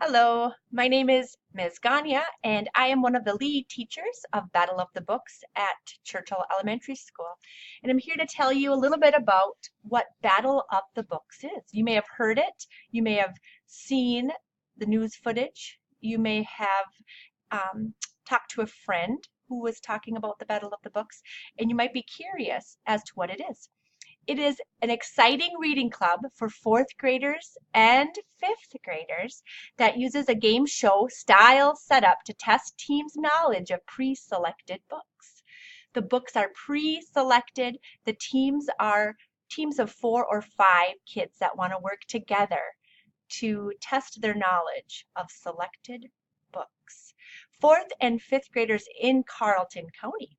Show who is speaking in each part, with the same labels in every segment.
Speaker 1: Hello, my name is Ms. Ganya, and I am one of the lead teachers of Battle of the Books at Churchill Elementary School. And I'm here to tell you a little bit about what Battle of the Books is. You may have heard it, you may have seen the news footage, you may have talked to a friend who was talking about the Battle of the Books, and you might be curious as to what it is. It is an exciting reading club for fourth graders and fifth graders that uses a game show style setup to test teams' knowledge of pre-selected books. The books are pre-selected. The teams are teams of 4 or 5 kids that want to work together to test their knowledge of selected books. Fourth and fifth graders in Carleton County.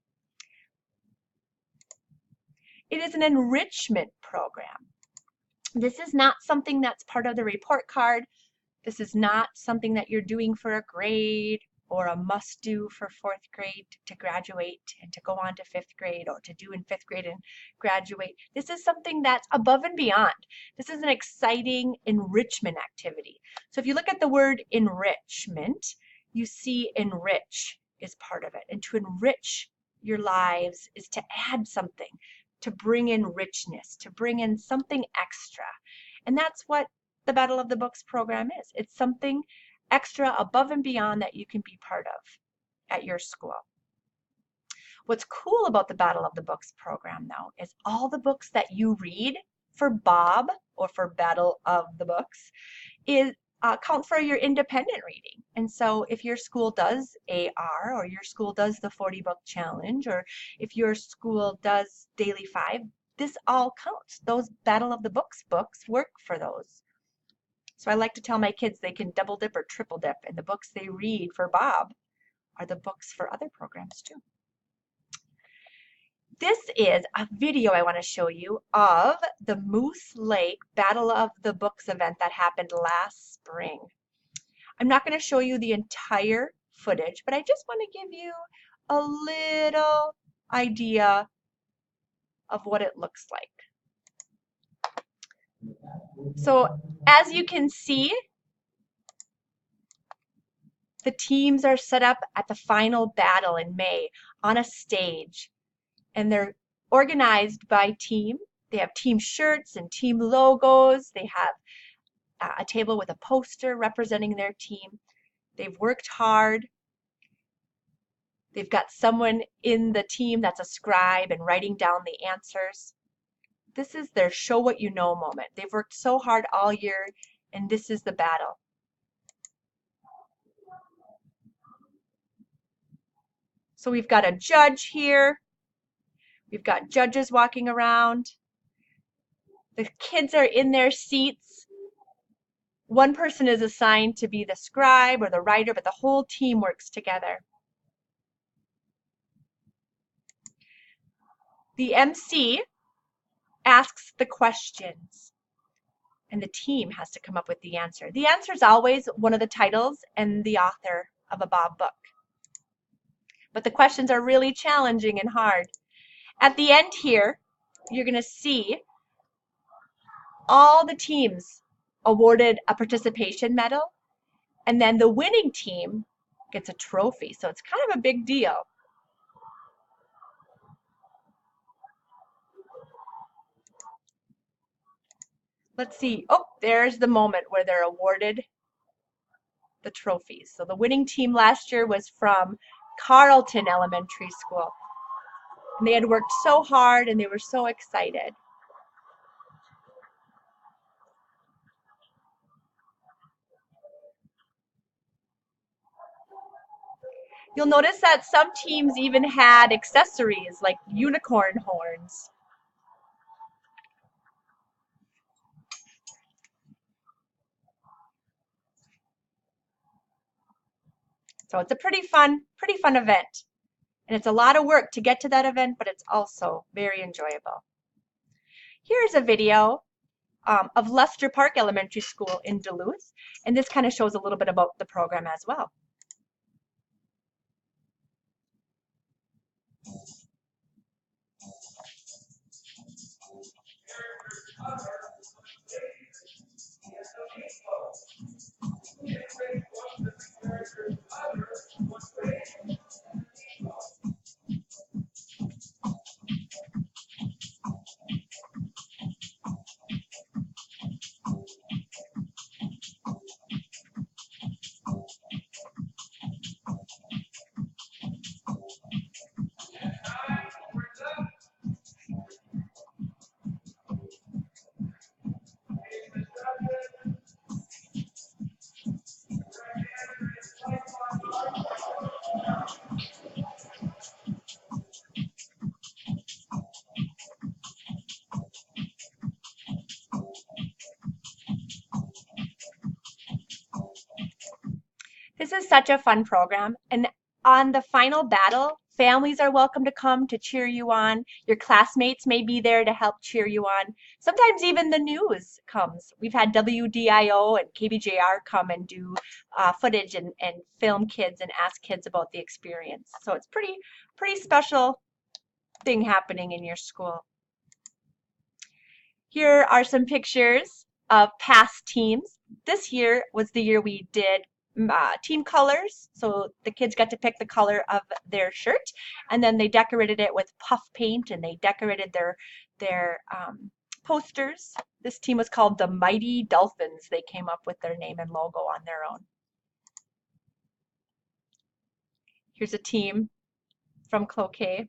Speaker 1: It is an enrichment program. This is not something that's part of the report card. This is not something that you're doing for a grade or a must do for fourth grade to graduate and to go on to fifth grade, or to do in fifth grade and graduate. This is something that's above and beyond. This is an exciting enrichment activity. So if you look at the word enrichment, you see enrich is part of it. And to enrich your lives is to add something, to bring in richness, to bring in something extra. And that's what the Battle of the Books program is. It's something extra above and beyond that you can be part of at your school. What's cool about the Battle of the Books program, though, is all the books that you read for Bob or for Battle of the Books is count for your independent reading. And so if your school does AR, or your school does the 40 book challenge, or if your school does Daily 5, this all counts. Those Battle of the Books books work for those. So I like to tell my kids they can double dip or triple dip, and the books they read for Bob are the books for other programs too. This is a video I want to show you of the Moose Lake Battle of the Books event that happened last spring. I'm not going to show you the entire footage, but I just want to give you a little idea of what it looks like. So as you can see, the teams are set up at the final battle in May on a stage, and they're organized by team. They have team shirts and team logos. They have a table with a poster representing their team. They've worked hard. They've got someone in the team that's a scribe and writing down the answers. This is their show what you know moment. They've worked so hard all year, and this is the battle. So we've got a judge here. We've got judges walking around. The kids are in their seats. One person is assigned to be the scribe or the writer, but the whole team works together. The MC asks the questions, and the team has to come up with the answer. The answer is always one of the titles and the author of a Bob book. But the questions are really challenging and hard. At the end here, you're going to see all the teams awarded a participation medal, and then the winning team gets a trophy. So it's kind of a big deal. Let's see. Oh, there's the moment where they're awarded the trophies. So the winning team last year was from Carleton Elementary School. And they had worked so hard and they were so excited. You'll notice that some teams even had accessories like unicorn horns. So it's a pretty fun event. And it's a lot of work to get to that event, but it's also very enjoyable. Here's a video of Lester Park Elementary School in Duluth, and this kind of shows a little bit about the program as well. is such a fun program. And on the final battle, families are welcome to come to cheer you on. Your classmates may be there to help cheer you on. Sometimes even the news comes. We've had WDIO and KBJR come and do footage and film kids and ask kids about the experience. So it's pretty special thing happening in your school. Here are some pictures of past teams. This year was the year we did team colors, so the kids got to pick the color of their shirt, and then they decorated it with puff paint, and they decorated their posters. This team was called the Mighty Dolphins. They came up with their name and logo on their own. Here's a team from Cloquet.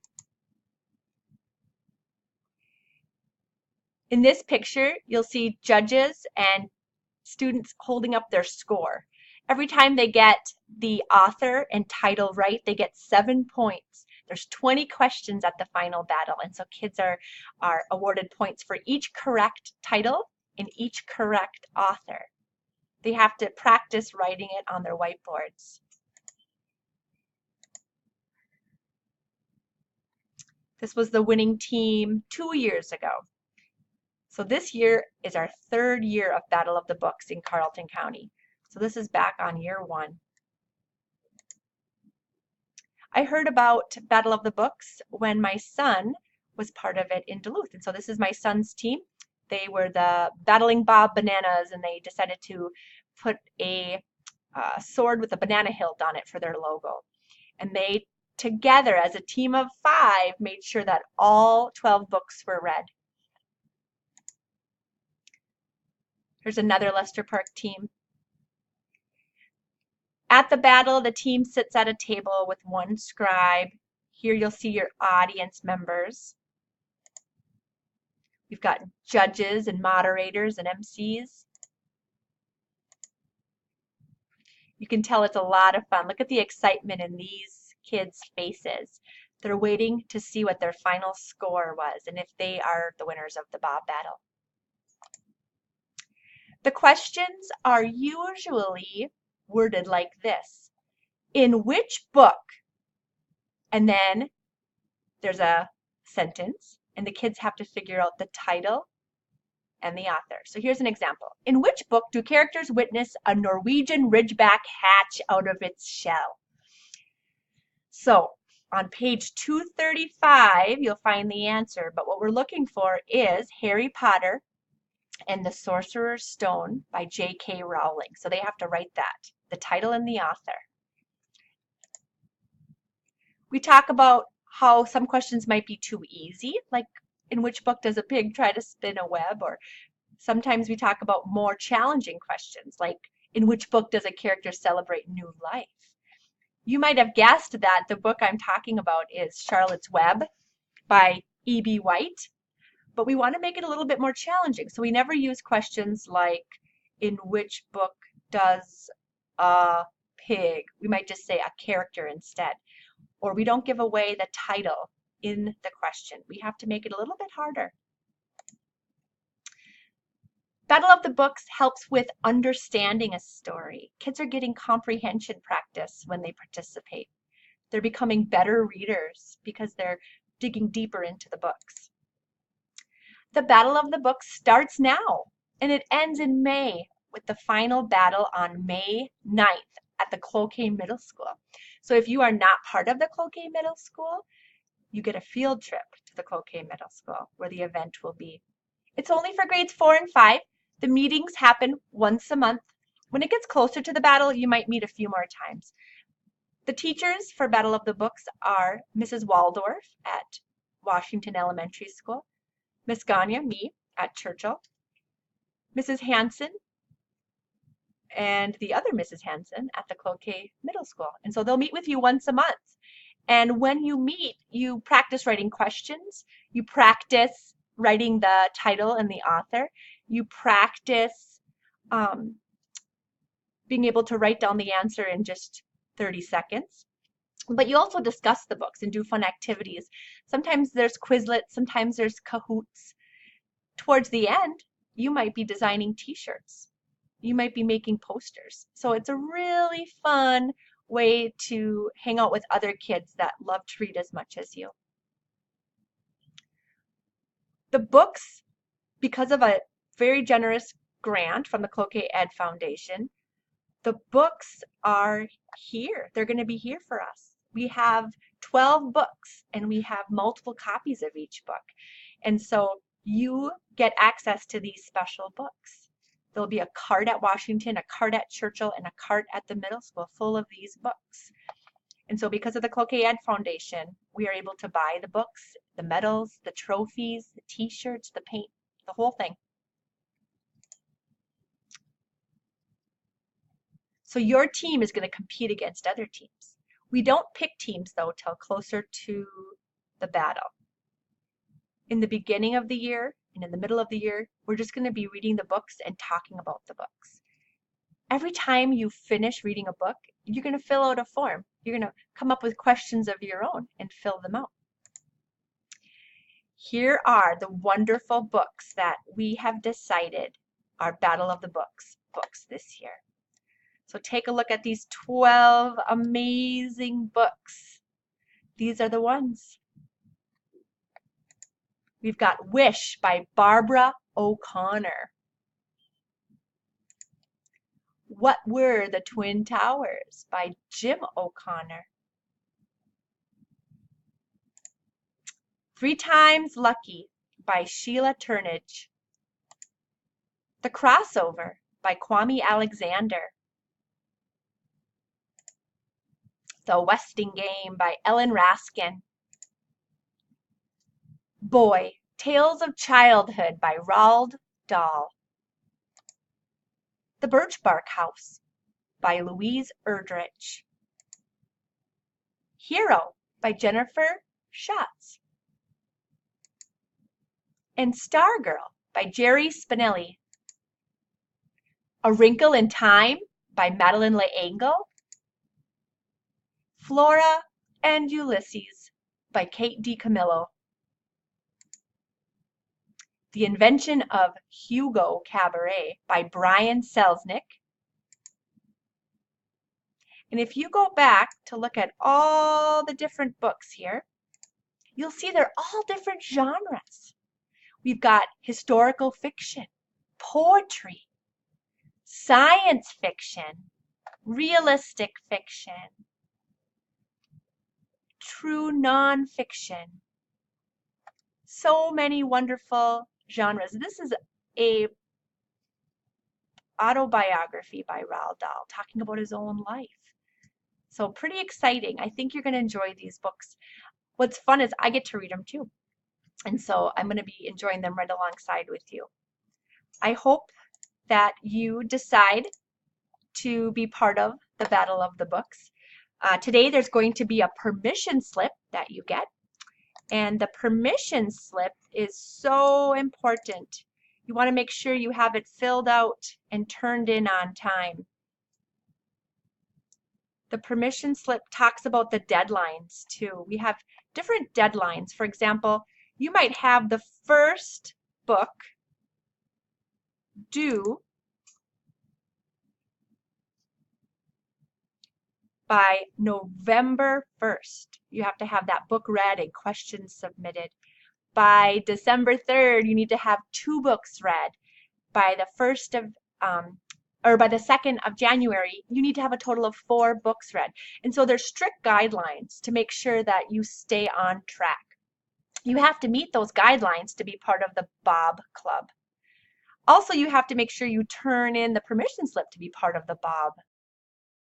Speaker 1: In this picture, you'll see judges and students holding up their score. Every time they get the author and title right, they get 7 points. There's 20 questions at the final battle, and so kids are awarded points for each correct title and each correct author. They have to practice writing it on their whiteboards. This was the winning team 2 years ago. So this year is our 3rd year of Battle of the Books in Carleton County. So this is back on year 1. I heard about Battle of the Books when my son was part of it in Duluth. And so this is my son's team. They were the Battling Bob Bananas, and they decided to put a sword with a banana hilt on it for their logo. And they, together as a team of 5, made sure that all 12 books were read. Here's another Lester Park team. At the battle, the team sits at a table with one scribe. Here you'll see your audience members. We've got judges and moderators and MCs. You can tell it's a lot of fun. Look at the excitement in these kids' faces. They're waiting to see what their final score was and if they are the winners of the Bob battle. The questions are usually worded like this: in which book? And then there's a sentence, and the kids have to figure out the title and the author. So here's an example. In which book do characters witness a Norwegian ridgeback hatch out of its shell? So on page 235, you'll find the answer, but what we're looking for is Harry Potter and the Sorcerer's Stone by J.K. Rowling. So they have to write that, the title and the author. We talk about how some questions might be too easy, like in which book does a pig try to spin a web? Or sometimes we talk about more challenging questions, like in which book does a character celebrate new life? You might have guessed that the book I'm talking about is Charlotte's Web by E.B. White. But we want to make it a little bit more challenging. So we never use questions like, in which book does a pig? We might just say a character instead. Or we don't give away the title in the question. We have to make it a little bit harder. Battle of the Books helps with understanding a story. Kids are getting comprehension practice when they participate. They're becoming better readers because they're digging deeper into the books. The Battle of the Books starts now, and it ends in May with the final battle on May 9th at the Cloquet Middle School. So if you are not part of the Cloquet Middle School, you get a field trip to the Cloquet Middle School where the event will be. It's only for grades 4 and 5. The meetings happen once a month. When it gets closer to the battle, you might meet a few more times. The teachers for Battle of the Books are Mrs. Waldorf at Washington Elementary School, Miss Gagne, me, at Churchill, Mrs. Hanson, and the other Mrs. Hanson at the Cloquet Middle School. And so they'll meet with you once a month. And when you meet, you practice writing questions, you practice writing the title and the author, you practice being able to write down the answer in just 30 seconds. But you also discuss the books and do fun activities. Sometimes there's Quizlets, sometimes there's Kahoots. Towards the end, you might be designing t-shirts. You might be making posters. So it's a really fun way to hang out with other kids that love to read as much as you. The books, because of a very generous grant from the Cloquet Ed Foundation, the books are here. They're going to be here for us. We have 12 books and we have multiple copies of each book. And so you get access to these special books. There'll be a cart at Washington, a cart at Churchill, and a cart at the middle school full of these books. And so because of the Cloquet Ed Foundation, we are able to buy the books, the medals, the trophies, the t-shirts, the paint, the whole thing. So your team is going to compete against other teams. We don't pick teams though till closer to the battle. In the beginning of the year and in the middle of the year, we're just going to be reading the books and talking about the books. Every time you finish reading a book, you're going to fill out a form. You're going to come up with questions of your own and fill them out. Here are the wonderful books that we have decided are Battle of the Books this year. So take a look at these 12 amazing books. These are the ones. We've got Wish by Barbara O'Connor. What Were the Twin Towers by Jim O'Connor. 3 Times Lucky by Sheila Turnage. The Crossover by Kwame Alexander. The Westing Game by Ellen Raskin. Boy, Tales of Childhood by Roald Dahl. The Birch Bark House by Louise Erdrich. Hero by Jennifer Schatz. And Stargirl by Jerry Spinelli. A Wrinkle in Time by Madeleine L'Engle. Flora and Ulysses by Kate DiCamillo. The Invention of Hugo Cabaret by Brian Selznick. And if you go back to look at all the different books here, you'll see they're all different genres. We've got historical fiction, poetry, science fiction, realistic fiction, true nonfiction. So many wonderful genres. This is a autobiography by Roald Dahl talking about his own life. So pretty exciting. I think you're going to enjoy these books. What's fun is I get to read them too. And so I'm going to be enjoying them right alongside with you. I hope that you decide to be part of the Battle of the Books. Today there's going to be a permission slip that you get. And the permission slip is so important. You want to make sure you have it filled out and turned in on time. The permission slip talks about the deadlines too. We have different deadlines. For example, you might have the first book due by November 1st. You have to have that book read and questions submitted. By December 3rd, you need to have 2 books read. By the 2nd of January, you need to have a total of 4 books read. And so there's strict guidelines to make sure that you stay on track. You have to meet those guidelines to be part of the Bob Club. Also, you have to make sure you turn in the permission slip to be part of the Bob